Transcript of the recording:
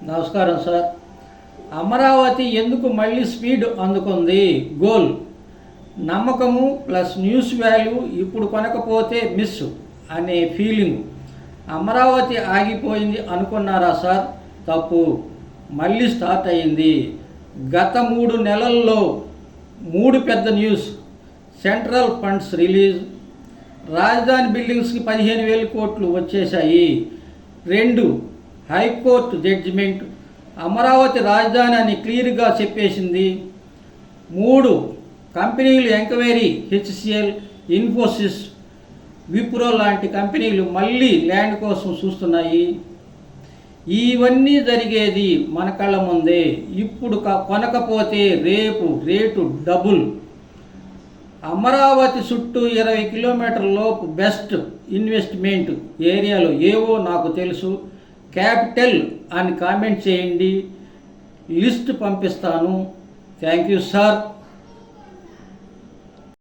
నమస్కారం సార్. అమరావతి ఎందుకు మళ్ళీ స్పీడ్ అందుకుంది? గోల్, నమ్మకము ప్లస్ న్యూస్ వాల్యూ. ఇప్పుడు కొనకపోతే మిస్ అనే ఫీలింగ్. అమరావతి ఆగిపోయింది అనుకున్నారా సార్? తప్పు, మళ్ళీ స్టార్ట్ అయింది. గత 3 నెలల్లో 3 పెద్ద న్యూస్: సెంట్రల్ ఫండ్స్ రిలీజ్, రాజధాని బిల్డింగ్స్కి 15,000 కోట్లు వచ్చేశాయి, 2 హైకోర్టు జడ్జిమెంట్ అమరావతి రాజధాని అని క్లియర్గా చెప్పేసింది, 3 కంపెనీలు ఎంక్వైరీ, హెచ్సిఎల్, ఇన్ఫోసిస్, విప్రో లాంటి కంపెనీలు మళ్ళీ ల్యాండ్ కోసం చూస్తున్నాయి. ఇవన్నీ జరిగేది మన కళ్ళ ముందే. ఇప్పుడు కొనకపోతే రేపు రేటు డబుల్. అమరావతి చుట్టూ 20 కిలోమీటర్లలోపు బెస్ట్ ఇన్వెస్ట్మెంట్ ఏరియాలు ఏవో నాకు తెలుసు. క్యాపిటల్ అని కామెంట్ చేయండి, లిస్ట్ పంపిస్తాను. Thank you sir.